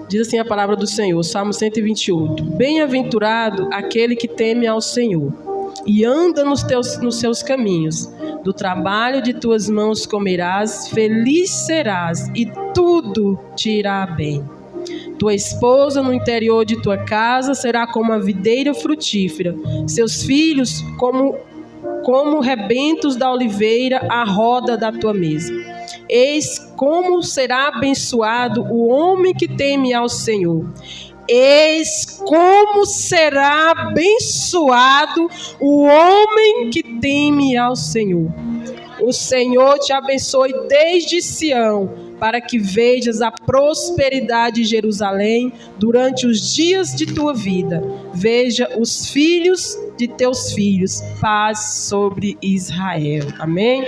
Diz assim a palavra do Senhor, Salmo 128. Bem-aventurado aquele que teme ao Senhor e anda nos seus caminhos. Do trabalho de tuas mãos comerás, feliz serás e tudo te irá bem. Tua esposa no interior de tua casa será como a videira frutífera, seus filhos como rebentos da oliveira à roda da tua mesa. Eis como será abençoado o homem que teme ao Senhor. Eis como será abençoado o homem que teme ao Senhor. O Senhor te abençoe desde Sião, para que vejas a prosperidade de Jerusalém durante os dias de tua vida. Veja os filhos de teus filhos, paz sobre Israel. Amém?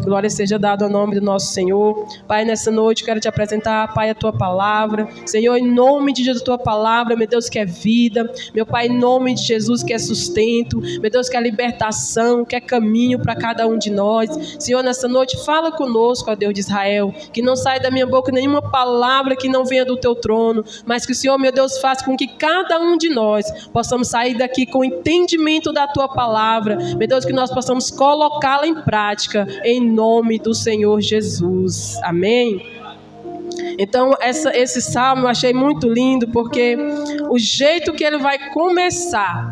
Glória seja dada ao nome do nosso Senhor. Pai, nessa noite quero te apresentar, Pai, a tua palavra. Senhor, em nome de Jesus, a tua palavra, meu Deus, que é vida. Meu Pai, em nome de Jesus, que é sustento. Meu Deus, que é libertação, que é caminho para cada um de nós. Senhor, nessa noite, fala conosco, ó Deus de Israel. Que não saia da minha boca nenhuma palavra que não venha do teu trono. Mas que o Senhor, meu Deus, faça com que cada um de nós possamos sair daqui com o entendimento da tua palavra. Meu Deus, que nós possamos colocá-la em prática, em nome do Senhor Jesus. Amém? Então, esse salmo eu achei muito lindo, porque o jeito que ele vai começar,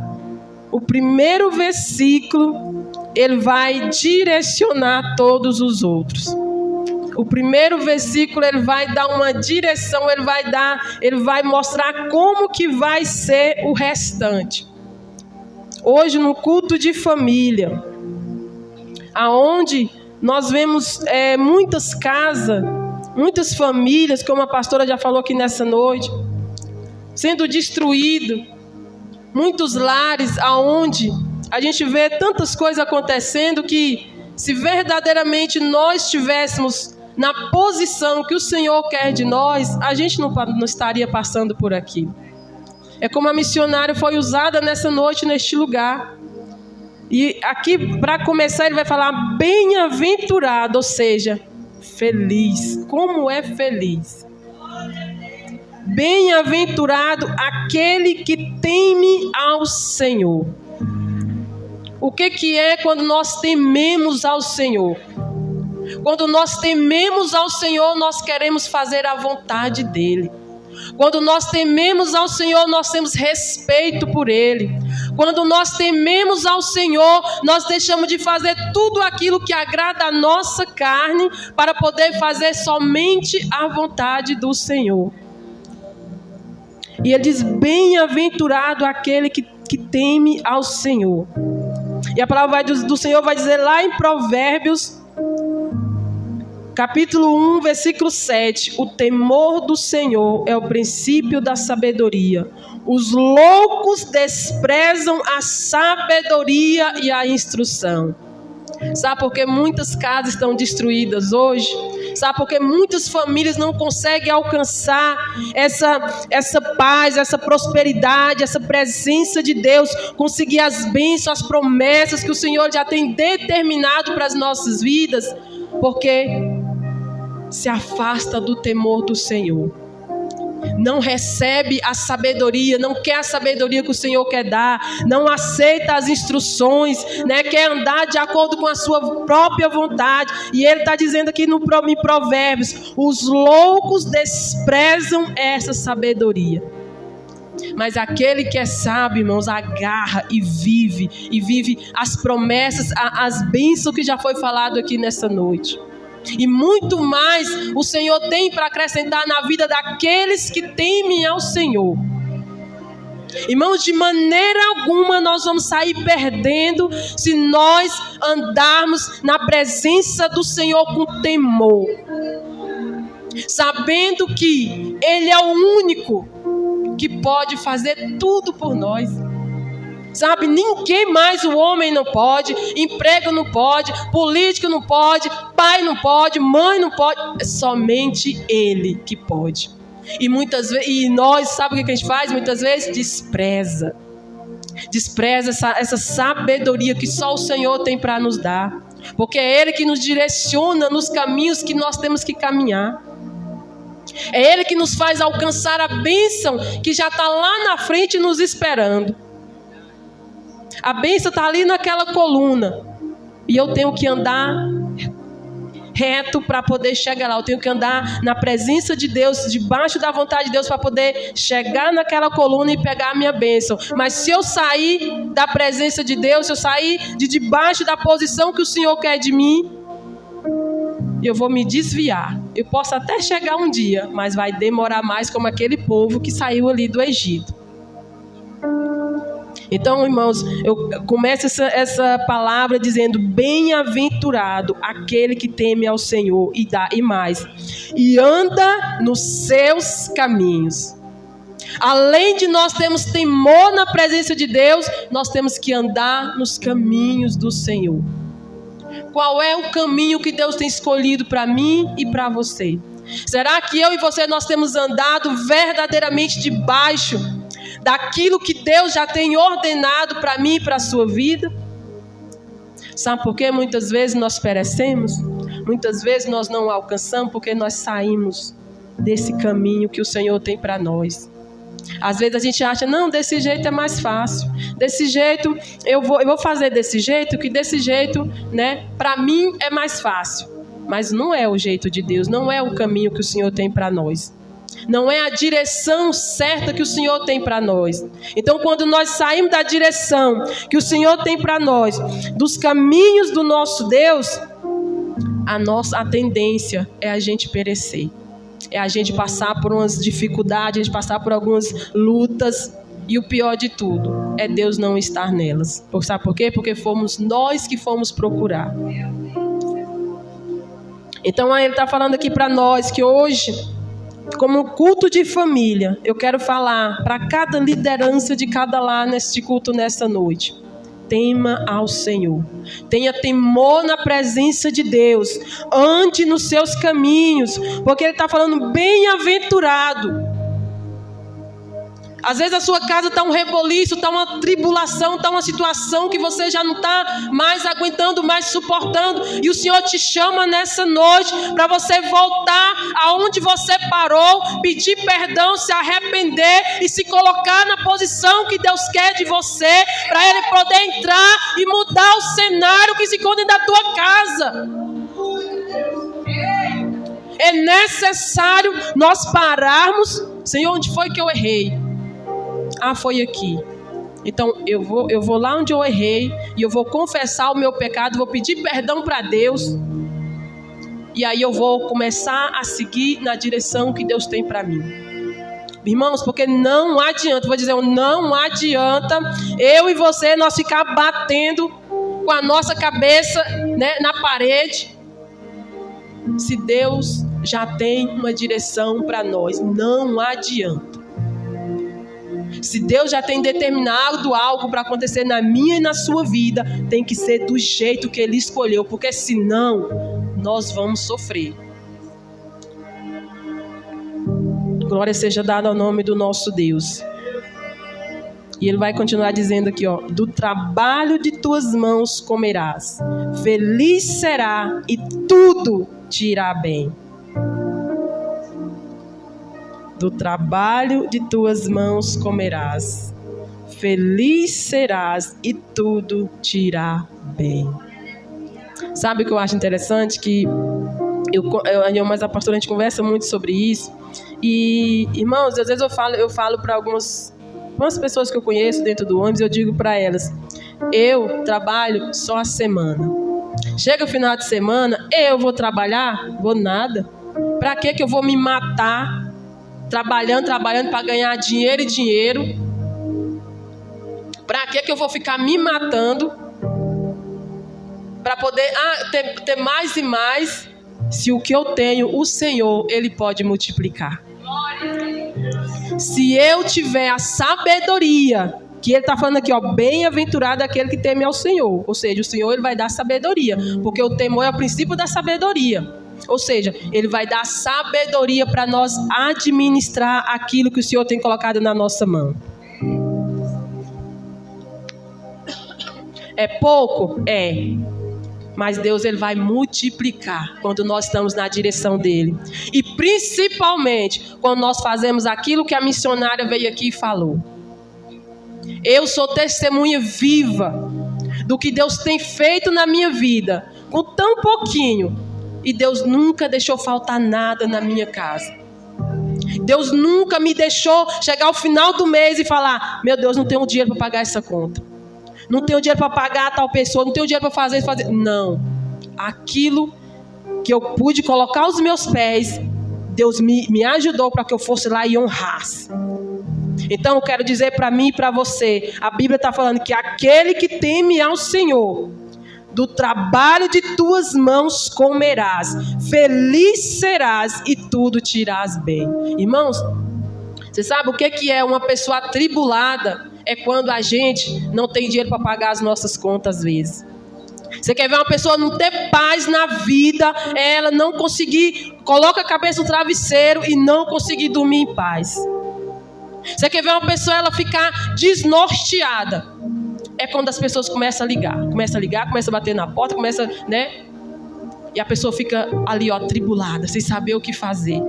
o primeiro versículo, ele vai direcionar todos os outros. O primeiro versículo, ele vai dar uma direção, ele vai mostrar como que vai ser o restante. Hoje, no culto de família, aonde nós vemos muitas casas, muitas famílias, como a pastora já falou aqui nessa noite, sendo destruído, muitos lares aonde a gente vê tantas coisas acontecendo que, se verdadeiramente nós estivéssemos na posição que o Senhor quer de nós, a gente não estaria passando por aqui. É como a missionária foi usada nessa noite, neste lugar. E aqui, para começar, ele vai falar bem-aventurado, ou seja, feliz. Como é feliz? Bem-aventurado aquele que teme ao Senhor. O que é quando nós tememos ao Senhor? Quando nós tememos ao Senhor, nós queremos fazer a vontade dEle. Quando nós tememos ao Senhor, nós temos respeito por Ele. Quando nós tememos ao Senhor, nós deixamos de fazer tudo aquilo que agrada a nossa carne para poder fazer somente a vontade do Senhor. E ele diz, bem-aventurado aquele que teme ao Senhor. E a palavra do Senhor vai dizer lá em Provérbios, capítulo 1, versículo 7, o temor do Senhor é o princípio da sabedoria. Os loucos desprezam a sabedoria e a instrução. Sabe por que muitas casas estão destruídas hoje? Sabe por que muitas famílias não conseguem alcançar essa paz, essa prosperidade, essa presença de Deus, conseguir as bênçãos, as promessas que o Senhor já tem determinado para as nossas vidas? Porque se afasta do temor do Senhor, não recebe a sabedoria, não quer a sabedoria que o Senhor quer dar, não aceita as instruções, quer andar de acordo com a sua própria vontade. E ele está dizendo aqui em Provérbios, os loucos desprezam essa sabedoria, mas aquele que é sábio, irmãos, agarra e vive as promessas, as bênçãos que já foi falado aqui nessa noite. E muito mais o Senhor tem para acrescentar na vida daqueles que temem ao Senhor. Irmãos, de maneira alguma nós vamos sair perdendo se nós andarmos na presença do Senhor com temor, sabendo que Ele é o único que pode fazer tudo por nós. Sabe, ninguém mais, o homem não pode, emprego não pode, político não pode, pai não pode, mãe não pode, é somente Ele que pode. E muitas vezes, e nós, sabe o que a gente faz? Muitas vezes despreza essa sabedoria que só o Senhor tem para nos dar, porque é Ele que nos direciona nos caminhos que nós temos que caminhar. É Ele que nos faz alcançar a bênção que já está lá na frente nos esperando. A bênção está ali naquela coluna. E eu tenho que andar reto para poder chegar lá. Eu tenho que andar na presença de Deus, debaixo da vontade de Deus, para poder chegar naquela coluna e pegar a minha bênção. Mas se eu sair da presença de Deus, se eu sair de debaixo da posição que o Senhor quer de mim, eu vou me desviar. Eu posso até chegar um dia, mas vai demorar mais, como aquele povo que saiu ali do Egito. Então, irmãos, eu começo essa palavra dizendo: bem-aventurado aquele que teme ao Senhor e mais, e anda nos seus caminhos. Além de nós termos temor na presença de Deus, nós temos que andar nos caminhos do Senhor. Qual é o caminho que Deus tem escolhido para mim e para você? Será que eu e você nós temos andado verdadeiramente debaixo daquilo que Deus já tem ordenado para mim e para a sua vida? Sabe por quê? Muitas vezes nós perecemos, muitas vezes nós não alcançamos porque nós saímos desse caminho que o Senhor tem para nós. Às vezes a gente acha: não, desse jeito é mais fácil, desse jeito eu vou fazer desse jeito, que desse jeito, né, para mim é mais fácil. Mas não é o jeito de Deus, não é o caminho que o Senhor tem para nós. Não é a direção certa que o Senhor tem para nós. Então, quando nós saímos da direção que o Senhor tem para nós, dos caminhos do nosso Deus, a tendência é a gente perecer. É a gente passar por umas dificuldades, a gente passar por algumas lutas. E o pior de tudo é Deus não estar nelas. Sabe por quê? Porque fomos nós que fomos procurar. Então, aí ele está falando aqui para nós que hoje, como culto de família, eu quero falar para cada liderança de cada lar neste culto nessa noite: tema ao Senhor, tenha temor na presença de Deus, ande nos seus caminhos, porque ele está falando bem-aventurado. Às vezes a sua casa está um reboliço, está uma tribulação, está uma situação que você já não está mais aguentando, mais suportando. E o Senhor te chama nessa noite para você voltar aonde você parou, pedir perdão, se arrepender e se colocar na posição que Deus quer de você, para Ele poder entrar e mudar o cenário que se encontra da tua casa. É necessário nós pararmos. Senhor, onde foi que eu errei? Ah, foi aqui. Então eu vou lá onde eu errei e eu vou confessar o meu pecado, vou pedir perdão para Deus. E aí eu vou começar a seguir na direção que Deus tem para mim. Irmãos, porque não adianta, vou dizer, não adianta eu e você nós ficar batendo com a nossa cabeça, né, na parede, se Deus já tem uma direção para nós. Não adianta. Se Deus já tem determinado algo para acontecer na minha e na sua vida, tem que ser do jeito que Ele escolheu, porque senão nós vamos sofrer. Glória seja dada ao nome do nosso Deus. E Ele vai continuar dizendo aqui, ó: do trabalho de tuas mãos comerás, feliz será e tudo te irá bem. Do trabalho de tuas mãos comerás, feliz serás e tudo te irá bem. Sabe o que eu acho interessante? Que eu mais a pastora, a gente conversa muito sobre isso. E, irmãos, às vezes eu falo para algumas pessoas que eu conheço dentro do ônibus, eu digo para elas: eu trabalho só a semana. Chega o final de semana, eu vou trabalhar? Vou nada. Para que eu vou me matar trabalhando para ganhar dinheiro? Para que eu vou ficar me matando para poder ter mais e mais, se o que eu tenho, o Senhor, Ele pode multiplicar. Se eu tiver a sabedoria, que Ele está falando aqui, ó, bem-aventurado aquele que teme ao Senhor. Ou seja, o Senhor, Ele vai dar sabedoria, porque o temor é o princípio da sabedoria. Ou seja, Ele vai dar sabedoria para nós administrar aquilo que o Senhor tem colocado na nossa mão. É pouco? É. Mas Deus, Ele vai multiplicar quando nós estamos na direção dEle. E principalmente quando nós fazemos aquilo que a missionária veio aqui e falou. Eu sou testemunha viva do que Deus tem feito na minha vida, com tão pouquinho. E Deus nunca deixou faltar nada na minha casa. Deus nunca me deixou chegar ao final do mês e falar: meu Deus, não tenho dinheiro para pagar essa conta. Não tenho dinheiro para pagar a tal pessoa. Não tenho dinheiro para fazer isso, fazer. Não. Aquilo que eu pude colocar aos meus pés, Deus me ajudou para que eu fosse lá e honrasse. Então eu quero dizer para mim e para você, a Bíblia está falando que aquele que teme ao Senhor, do trabalho de tuas mãos comerás, feliz serás e tudo te irás bem. Irmãos, você sabe o que é uma pessoa atribulada? É quando a gente não tem dinheiro para pagar as nossas contas às vezes. Você quer ver uma pessoa não ter paz na vida, ela não conseguir, coloca a cabeça no travesseiro e não conseguir dormir em paz. Você quer ver uma pessoa ela ficar desnorteada? É quando as pessoas começam a ligar, começa a bater na porta, né? E a pessoa fica ali, ó, atribulada, sem saber o que fazer.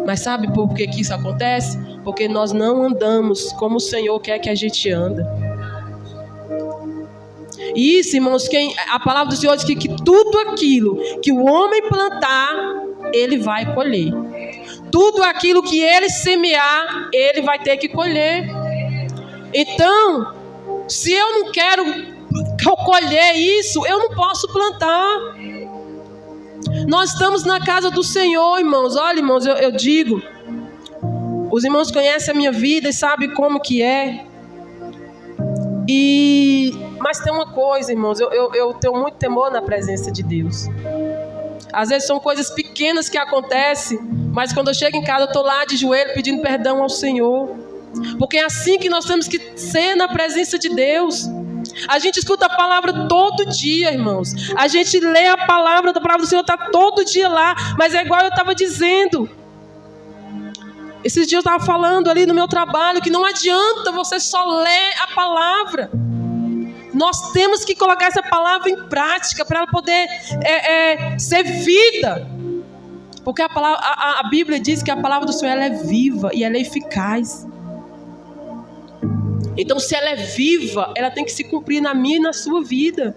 Mas sabe por que isso acontece? Porque nós não andamos como o Senhor quer que a gente anda. E isso, irmãos, a palavra do Senhor diz que tudo aquilo que o homem plantar, ele vai colher. Tudo aquilo que ele semear, ele vai ter que colher. Então, se eu não quero colher isso, eu não posso plantar. Nós estamos na casa do Senhor, irmãos. Olha, irmãos, eu digo, os irmãos conhecem a minha vida e sabem como que é. Mas tem uma coisa, irmãos, eu tenho muito temor na presença de Deus. Às vezes são coisas pequenas que acontecem, mas quando eu chego em casa eu estou lá de joelho pedindo perdão ao Senhor. Porque é assim que nós temos que ser na presença de Deus. A gente escuta a palavra todo dia, irmãos. A gente lê a palavra do Senhor, está todo dia lá. Mas é igual eu estava dizendo. Esses dias eu estava falando ali no meu trabalho que não adianta você só ler a palavra. Nós temos que colocar essa palavra em prática para ela poder ser vida. Porque a Bíblia diz que a palavra do Senhor ela é viva e ela é eficaz. Então, se ela é viva, ela tem que se cumprir na minha e na sua vida.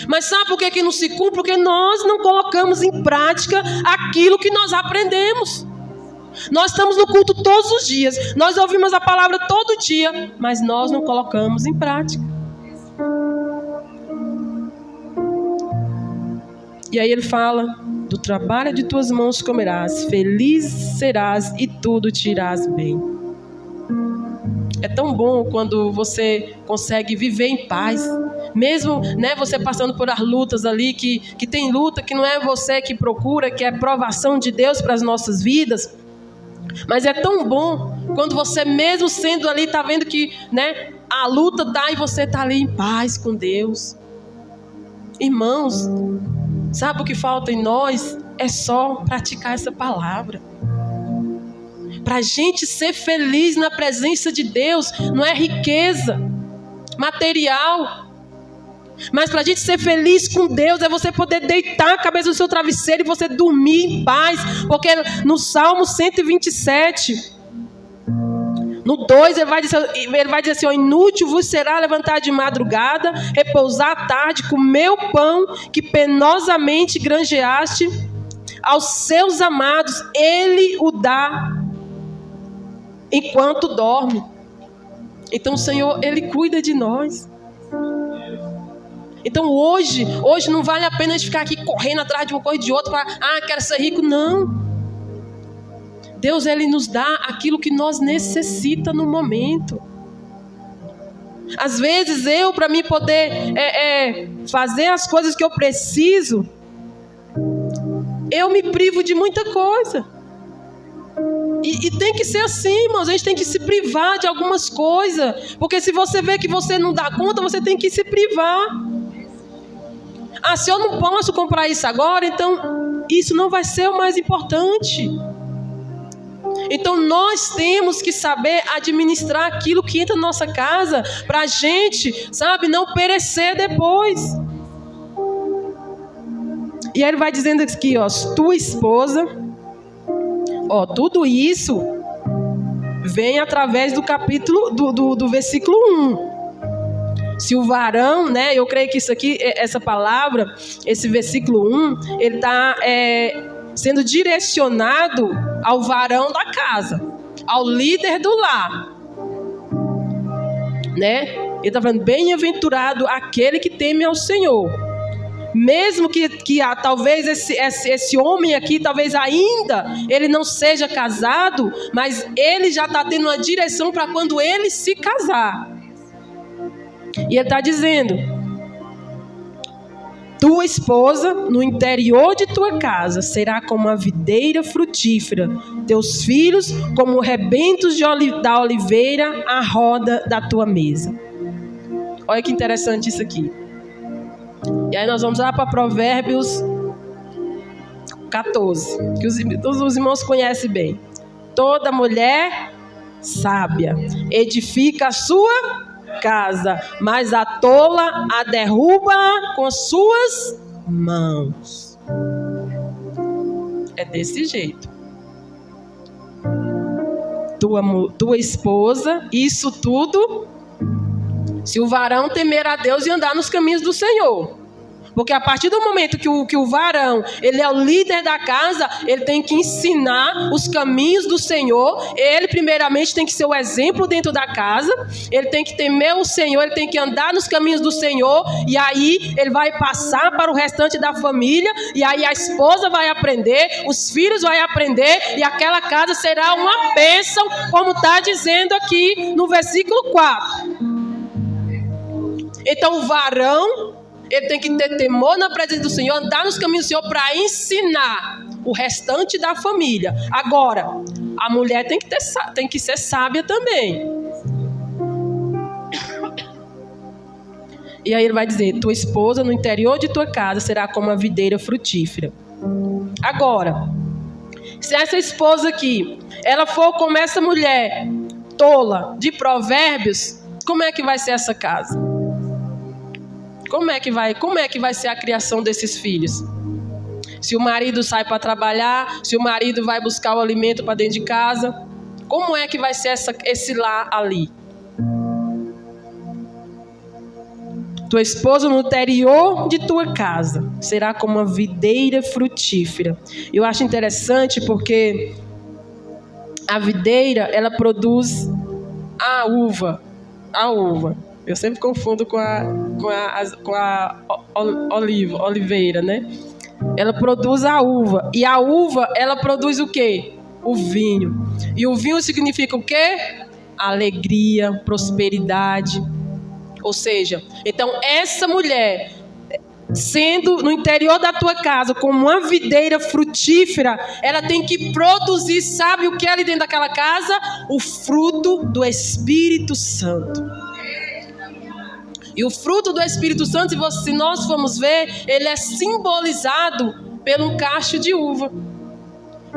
Mas sabe por que não se cumpre? Porque nós não colocamos em prática aquilo que nós aprendemos. Nós estamos no culto todos os dias, nós ouvimos a palavra todo dia, mas nós não colocamos em prática. E aí ele fala: do trabalho de tuas mãos comerás, feliz serás e tudo te irás bem. É tão bom quando você consegue viver em paz. Mesmo, né, você passando por as lutas ali, que tem luta, que não é você que procura, que é provação de Deus para as nossas vidas. Mas é tão bom quando você mesmo sendo ali, está vendo que, né, a luta está e você está ali em paz com Deus. Irmãos, sabe o que falta em nós? É só praticar essa palavra. Para a gente ser feliz na presença de Deus, não é riqueza material. Mas para a gente ser feliz com Deus, é você poder deitar a cabeça no seu travesseiro e você dormir em paz. Porque no Salmo 127, no 2, ele vai dizer assim: ó, inútil vos será levantar de madrugada, repousar à tarde, comer o pão que penosamente granjeaste aos seus amados, ele o dá enquanto dorme. Então o Senhor, ele cuida de nós. Então hoje não vale a pena a gente ficar aqui correndo atrás de uma coisa e de outra para, quero ser rico. Não. Deus, ele nos dá aquilo que nós necessitamos no momento. Às vezes para mim poder fazer as coisas que eu preciso, eu me privo de muita coisa. E tem que ser assim, irmãos. A gente tem que se privar de algumas coisas. Porque se você vê que você não dá conta, você tem que se privar. Se eu não posso comprar isso agora, então isso não vai ser o mais importante. Então nós temos que saber administrar aquilo que entra na nossa casa, para a gente, sabe, não perecer depois. E aí ele vai dizendo aqui, ó, tua esposa, ó, tudo isso vem através do capítulo, do versículo 1. Se o varão, né, eu creio que isso aqui, essa palavra, esse versículo 1, ele está sendo direcionado ao varão da casa, ao líder do lar, né? Ele está falando, bem-aventurado aquele que teme ao Senhor. Mesmo que talvez esse homem aqui, talvez ainda ele não seja casado, mas ele já está tendo uma direção para quando ele se casar. E ele está dizendo, tua esposa no interior de tua casa será como a videira frutífera, teus filhos como rebentos da oliveira à roda da tua mesa. Olha que interessante isso aqui. E aí nós vamos lá para Provérbios 14, que todos os irmãos conhecem bem. Toda mulher sábia edifica a sua casa, mas a tola a derruba com suas mãos. É desse jeito. Tua esposa, isso tudo, se o varão temer a Deus e andar nos caminhos do Senhor. Porque a partir do momento que o varão, ele é o líder da casa, ele tem que ensinar os caminhos do Senhor. Ele primeiramente tem que ser o exemplo dentro da casa. Ele tem que temer o Senhor, ele tem que andar nos caminhos do Senhor. E aí ele vai passar para o restante da família. E aí a esposa vai aprender, os filhos vão aprender. E aquela casa será uma bênção, como está dizendo aqui no versículo 4. Então o varão, ele tem que ter temor na presença do Senhor, andar nos caminhos do Senhor para ensinar o restante da família. Agora, a mulher tem que ser sábia também. E aí ele vai dizer, tua esposa no interior de tua casa será como a videira frutífera. Agora, se essa esposa aqui, ela for como essa mulher tola de Provérbios, como é que vai ser essa casa? Como é que vai ser a criação desses filhos? Se o marido sai para trabalhar, se o marido vai buscar o alimento para dentro de casa, como é que vai ser esse lar ali? Tua esposa no interior de tua casa será como uma videira frutífera. Eu acho interessante porque a videira, ela produz a uva. Eu sempre confundo com a oliveira, né? Ela produz a uva. E a uva, ela produz o quê? O vinho. E o vinho significa o quê? Alegria, prosperidade. Ou seja, então essa mulher, sendo no interior da tua casa como uma videira frutífera, ela tem que produzir, sabe o que é ali dentro daquela casa? O fruto do Espírito Santo. E o fruto do Espírito Santo, se nós formos ver, ele é simbolizado pelo cacho de uva.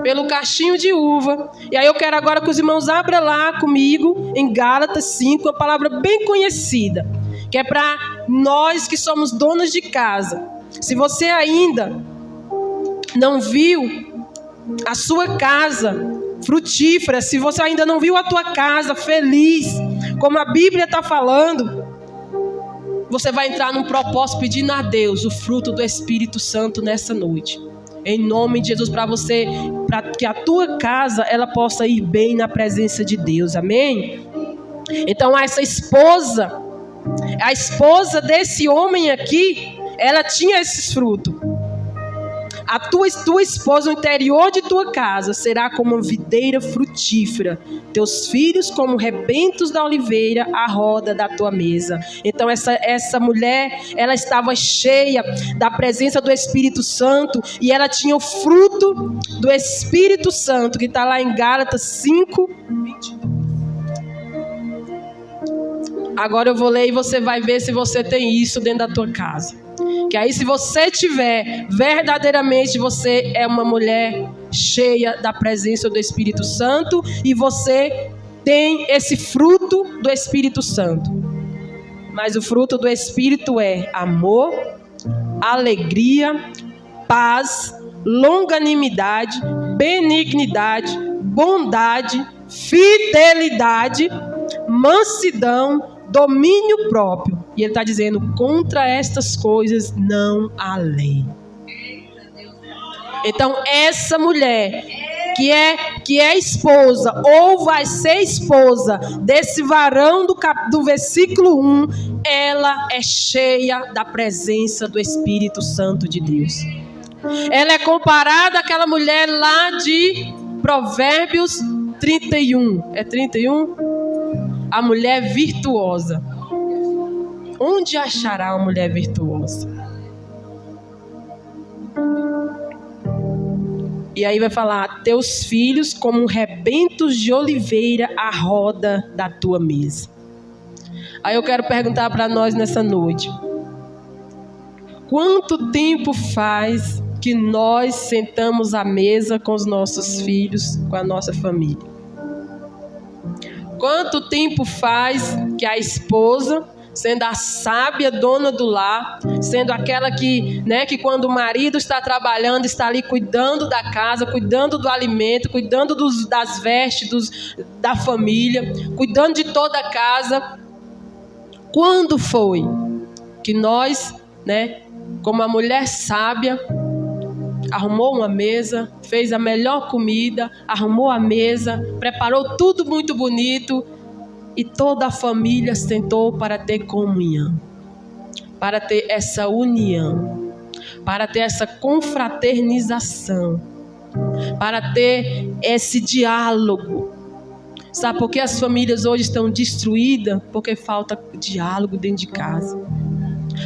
Pelo cachinho de uva. E aí eu quero agora que os irmãos abram lá comigo, em Gálatas 5, uma palavra bem conhecida, que é para nós que somos donos de casa. Se você ainda não viu a sua casa frutífera, se você ainda não viu a tua casa feliz, como a Bíblia está falando, você vai entrar num propósito pedindo a Deus o fruto do Espírito Santo nessa noite. Em nome de Jesus, para que a tua casa ela possa ir bem na presença de Deus. Amém? Então essa esposa, a esposa desse homem aqui, ela tinha esses frutos. A tua esposa no interior de tua casa será como uma videira frutífera, teus filhos como rebentos da oliveira à roda da tua mesa. Então essa mulher, ela estava cheia da presença do Espírito Santo e ela tinha o fruto do Espírito Santo, que está lá em Gálatas 5, 22. Agora eu vou ler e você vai ver se você tem isso dentro da tua casa. Que aí, se você tiver, verdadeiramente você é uma mulher cheia da presença do Espírito Santo e você tem esse fruto do Espírito Santo. Mas o fruto do Espírito é amor, alegria, paz, longanimidade, benignidade, bondade, fidelidade, mansidão, domínio próprio. E ele está dizendo, contra estas coisas não há lei. Então essa mulher que é esposa ou vai ser esposa desse varão do versículo 1, ela é cheia da presença do Espírito Santo de Deus. Ela é comparada àquela mulher lá de Provérbios 31. É 31? A mulher virtuosa. Onde achará uma mulher virtuosa? E aí vai falar, teus filhos como rebentos de oliveira à roda da tua mesa. Aí eu quero perguntar para nós nessa noite. Quanto tempo faz que nós sentamos à mesa com os nossos filhos, com a nossa família? Quanto tempo faz que a esposa, sendo a sábia dona do lar, sendo aquela que quando o marido está trabalhando, está ali cuidando da casa, cuidando do alimento, cuidando das vestes da família, cuidando de toda a casa. Quando foi que nós, como a mulher sábia, arrumou uma mesa, fez a melhor comida, arrumou a mesa, preparou tudo muito bonito, e toda a família sentou para ter comunhão, para ter essa união, para ter essa confraternização, para ter esse diálogo. Sabe por que as famílias hoje estão destruídas? Porque falta diálogo dentro de casa.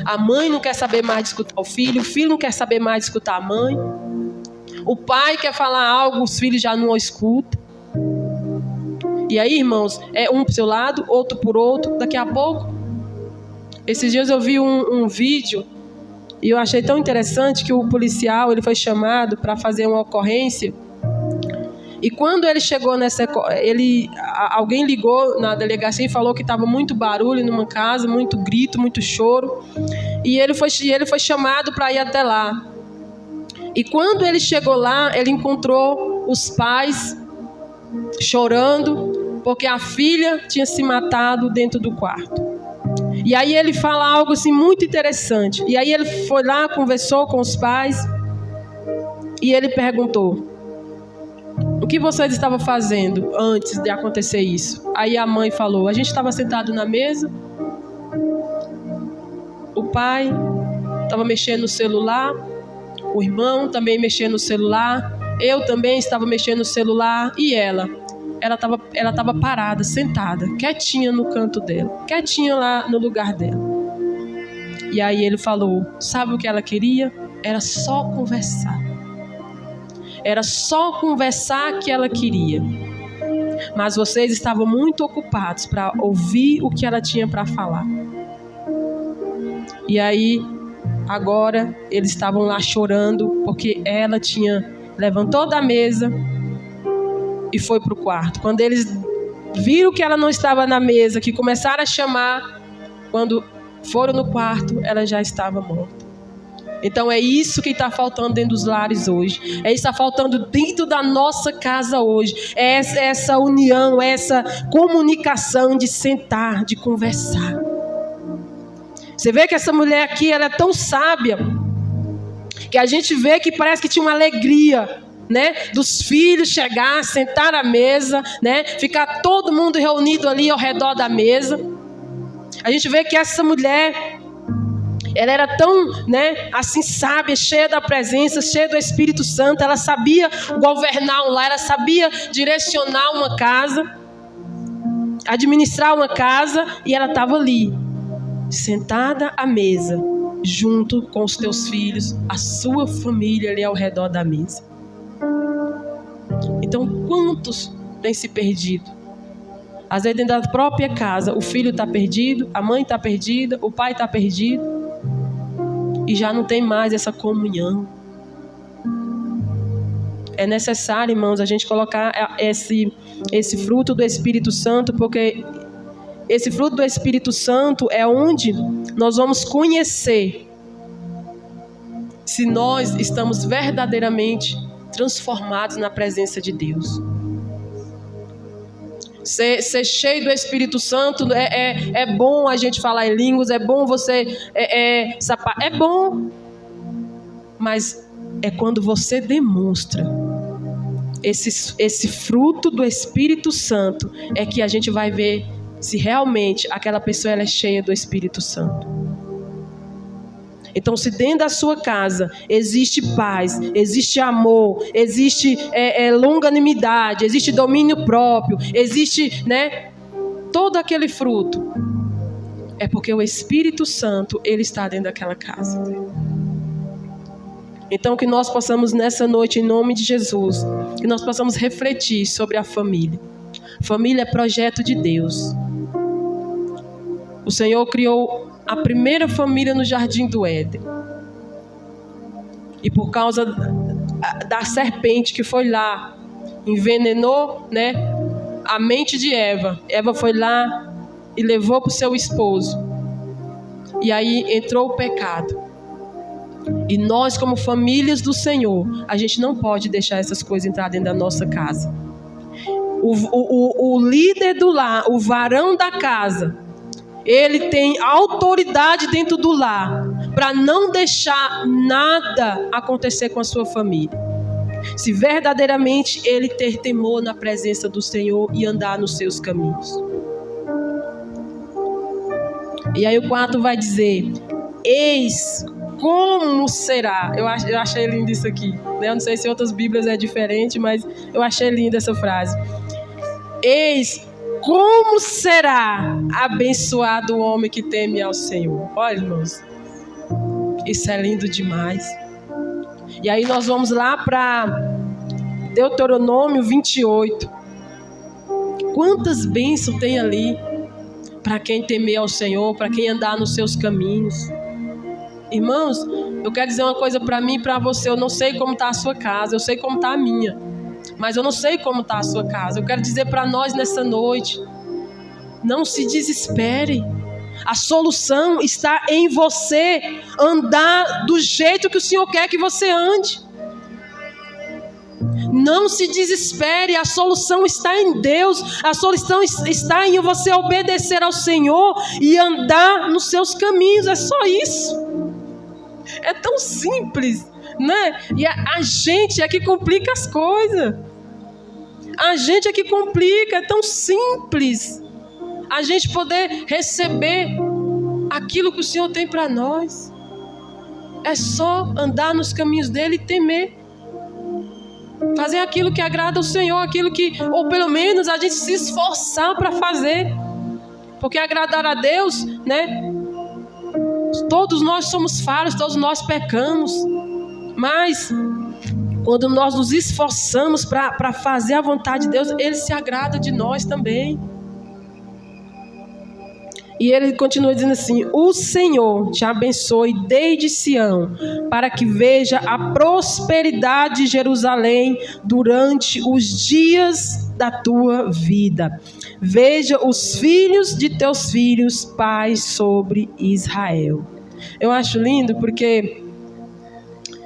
A mãe não quer saber mais de escutar o filho não quer saber mais de escutar a mãe. O pai quer falar algo, os filhos já não o escutam. E aí, irmãos, é um pro seu lado, outro por outro. Daqui a pouco, esses dias eu vi um vídeo e eu achei tão interessante que o policial ele foi chamado para fazer uma ocorrência. E quando ele chegou alguém ligou na delegacia e falou que estava muito barulho numa casa, muito grito, muito choro. E ele foi chamado para ir até lá. E quando ele chegou lá, ele encontrou os pais chorando porque a filha tinha se matado dentro do quarto. E aí ele fala algo assim muito interessante. E aí ele foi lá, conversou com os pais e ele perguntou: o que vocês estavam fazendo antes de acontecer isso? Aí a mãe falou: a gente estava sentado na mesa, o pai estava mexendo no celular, o irmão também mexendo no celular, eu também estava mexendo no celular e ela estava parada, sentada, quietinha no canto dela, quietinha lá no lugar dela. E aí ele falou: sabe o que ela queria? Era só conversar. Era só conversar que ela queria. Mas vocês estavam muito ocupados para ouvir o que ela tinha para falar. E aí, agora, eles estavam lá chorando porque ela levantou da mesa e foi para o quarto. Quando eles viram que ela não estava na mesa, que começaram a chamar, quando foram no quarto, ela já estava morta. Então é isso que está faltando dentro dos lares hoje. É isso que está faltando dentro da nossa casa hoje. É essa união, essa comunicação de sentar, de conversar. Você vê que essa mulher aqui, ela é tão sábia, que a gente vê que parece que tinha uma alegria, dos filhos chegar, sentar à mesa, ficar todo mundo reunido ali ao redor da mesa. A gente vê que essa mulher, ela era tão, assim, sábia, cheia da presença, cheia do Espírito Santo. Ela sabia governar um lar, ela sabia direcionar uma casa, administrar uma casa, e ela estava ali, sentada à mesa, junto com os teus filhos, a sua família ali ao redor da mesa. Então, quantos têm se perdido? Às vezes dentro da própria casa, o filho está perdido, a mãe está perdida, o pai está perdido, e já não tem mais essa comunhão. É necessário, irmãos, a gente colocar esse fruto do Espírito Santo, porque esse fruto do Espírito Santo é onde nós vamos conhecer se nós estamos verdadeiramente transformados na presença de Deus. Ser cheio do Espírito Santo é bom a gente falar em línguas, é bom você é bom, mas é quando você demonstra esse fruto do Espírito Santo, é que a gente vai ver se realmente aquela pessoa ela é cheia do Espírito Santo. Então, se dentro da sua casa existe paz, existe amor, existe longanimidade, existe domínio próprio, existe, todo aquele fruto, é porque o Espírito Santo, ele está dentro daquela casa. Então, que nós possamos nessa noite, em nome de Jesus, que nós possamos refletir sobre a família. Família é projeto de Deus. O Senhor criou a primeira família no Jardim do Éden. E por causa da serpente que foi lá, envenenou, a mente de Eva. Eva foi lá e levou para o seu esposo. E aí entrou o pecado. E nós, como famílias do Senhor, a gente não pode deixar essas coisas entrar dentro da nossa casa. O líder do lar, o varão da casa, ele tem autoridade dentro do lar para não deixar nada acontecer com a sua família. Se verdadeiramente ele ter temor na presença do Senhor e andar nos seus caminhos. E aí o 4 vai dizer: eis como será. Eu achei lindo isso aqui. Eu não sei se em outras Bíblias é diferente, mas eu achei linda essa frase. Eis como será abençoado o homem que teme ao Senhor. Olha, irmãos, isso é lindo demais. E aí nós vamos lá para Deuteronômio 28. Quantas bênçãos tem ali para quem temer ao Senhor, para quem andar nos seus caminhos. Irmãos, eu quero dizer uma coisa para mim e para você. Eu não sei como está a sua casa, eu sei como está a minha, mas eu não sei como está a sua casa. Eu quero dizer para nós nessa noite: não se desespere. A solução está em você andar do jeito que o Senhor quer que você ande. Não se desespere, a solução está em Deus. A solução está em você obedecer ao Senhor e andar nos seus caminhos. É só isso. É tão simples, né? E a gente é que complica as coisas. A gente é que complica. É tão simples a gente poder receber aquilo que o Senhor tem para nós. É só andar nos caminhos dele e temer. Fazer aquilo que agrada ao Senhor, aquilo que, ou pelo menos a gente se esforçar para fazer. Porque agradar a Deus, todos nós somos falhos, todos nós pecamos. Mas quando nós nos esforçamos para fazer a vontade de Deus, Ele se agrada de nós também. E ele continua dizendo assim: o Senhor te abençoe desde Sião, para que veja a prosperidade de Jerusalém durante os dias da tua vida. Veja os filhos de teus filhos, paz sobre Israel. Eu acho lindo porque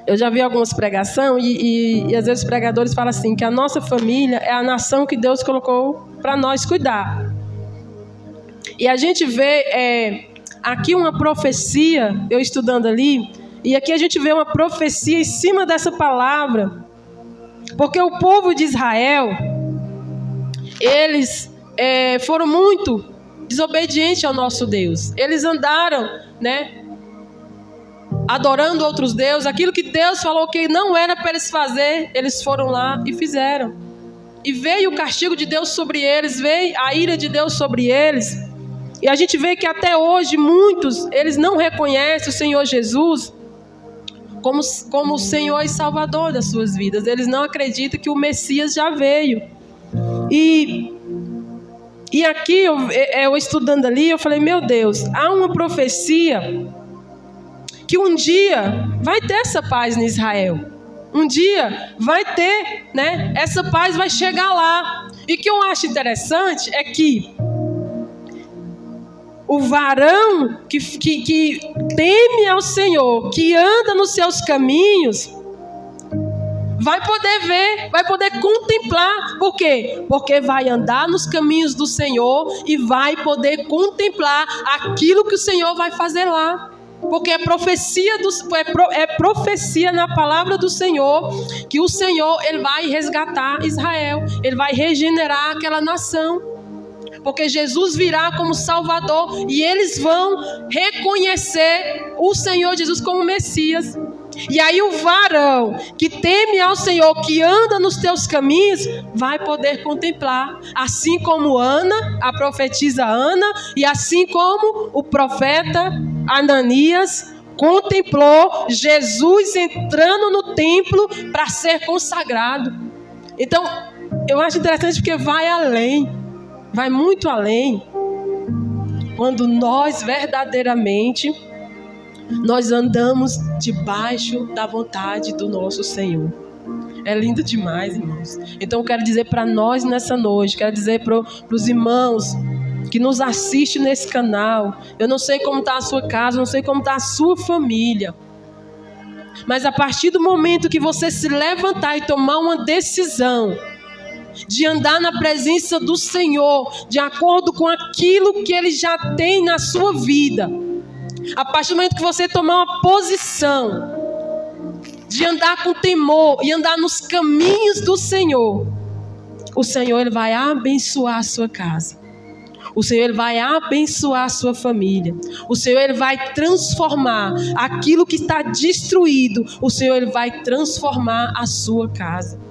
eu já vi algumas pregações e às vezes os pregadores falam assim, que a nossa família é a nação que Deus colocou para nós cuidar. E a gente vê aqui uma profecia, eu estudando ali, e aqui a gente vê uma profecia em cima dessa palavra, porque o povo de Israel, eles foram muito desobedientes ao nosso Deus. Eles andaram, adorando outros deuses, aquilo que Deus falou que não era para eles fazer, eles foram lá e fizeram. E veio o castigo de Deus sobre eles, veio a ira de Deus sobre eles. E a gente vê que até hoje muitos, eles não reconhecem o Senhor Jesus como o Senhor e Salvador das suas vidas. Eles não acreditam que o Messias já veio. E aqui, eu estudando ali, eu falei, meu Deus, há uma profecia que um dia vai ter essa paz em Israel. Um dia vai ter, né? Essa paz vai chegar lá. E o que eu acho interessante é que o varão que teme ao Senhor, que anda nos seus caminhos, vai poder ver, vai poder contemplar. Por quê? Porque vai andar nos caminhos do Senhor e vai poder contemplar aquilo que o Senhor vai fazer lá. Porque é profecia na palavra do Senhor que o Senhor, ele vai resgatar Israel, ele vai regenerar aquela nação. Porque Jesus virá como Salvador e eles vão reconhecer o Senhor Jesus como Messias. E aí o varão que teme ao Senhor, que anda nos teus caminhos, vai poder contemplar. Assim como Ana, a profetisa Ana, e assim como o profeta Ananias contemplou Jesus entrando no templo para ser consagrado. Então, eu acho interessante porque vai além, vai muito além. Quando nós verdadeiramente nós andamos debaixo da vontade do nosso Senhor. É lindo demais, irmãos. Então eu quero dizer para nós nessa noite, quero dizer para os irmãos que nos assistem nesse canal, eu não sei como está a sua casa, não sei como está a sua família, mas a partir do momento que você se levantar e tomar uma decisão de andar na presença do Senhor, de acordo com aquilo que Ele já tem na sua vida, a partir do momento que você tomar uma posição de andar com temor e andar nos caminhos do Senhor, o Senhor, ele vai abençoar a sua casa. O Senhor, ele vai abençoar a sua família. O Senhor, ele vai transformar aquilo que está destruído. O Senhor, ele vai transformar a sua casa.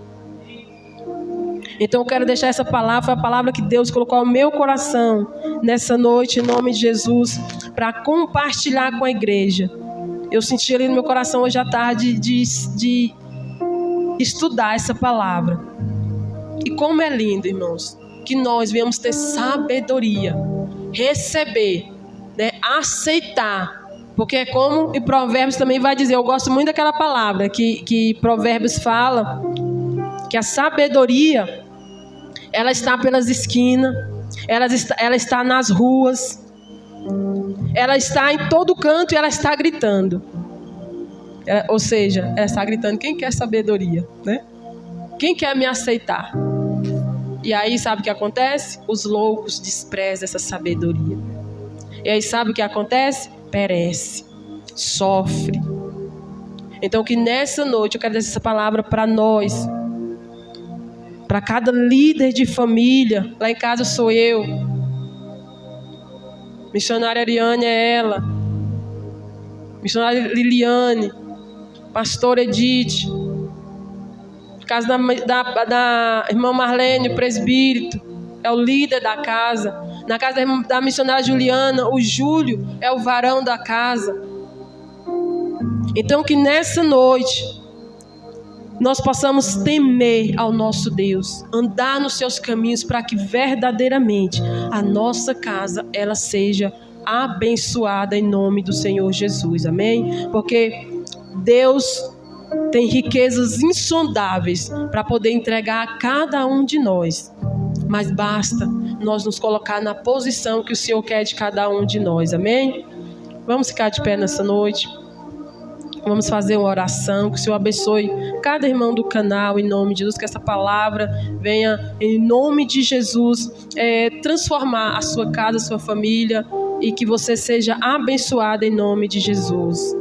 Então eu quero deixar essa palavra, foi a palavra que Deus colocou ao meu coração nessa noite, em nome de Jesus, para compartilhar com a igreja. Eu senti ali no meu coração hoje à tarde de estudar essa palavra. E como é lindo, irmãos, que nós venhamos ter sabedoria, receber, né, aceitar. Porque é como em Provérbios também vai dizer, eu gosto muito daquela palavra que Provérbios fala, que a sabedoria, ela está pelas esquinas, ela está nas ruas, ela está em todo canto e ela está gritando. Ou seja, ela está gritando, quem quer sabedoria, né? Quem quer me aceitar? E aí sabe o que acontece? Os loucos desprezam essa sabedoria. E aí sabe o que acontece? Perece, sofre. Então que nessa noite eu quero dizer essa palavra para nós, para cada líder de família. Lá em casa sou eu, missionária Ariane é ela, missionária Liliane, pastora Edith, casa da irmã Marlene, o presbítero, é o líder da casa. Na casa da missionária Juliana, o Júlio é o varão da casa. Então que nessa noite nós possamos temer ao nosso Deus, andar nos seus caminhos, para que verdadeiramente a nossa casa ela seja abençoada em nome do Senhor Jesus, amém? Porque Deus tem riquezas insondáveis para poder entregar a cada um de nós, mas basta nós nos colocar na posição que o Senhor quer de cada um de nós, amém? Vamos ficar de pé nessa noite, vamos fazer uma oração, que o Senhor abençoe cada irmão do canal, em nome de Jesus, que essa palavra venha, em nome de Jesus, transformar a sua casa, a sua família, e que você seja abençoado em nome de Jesus.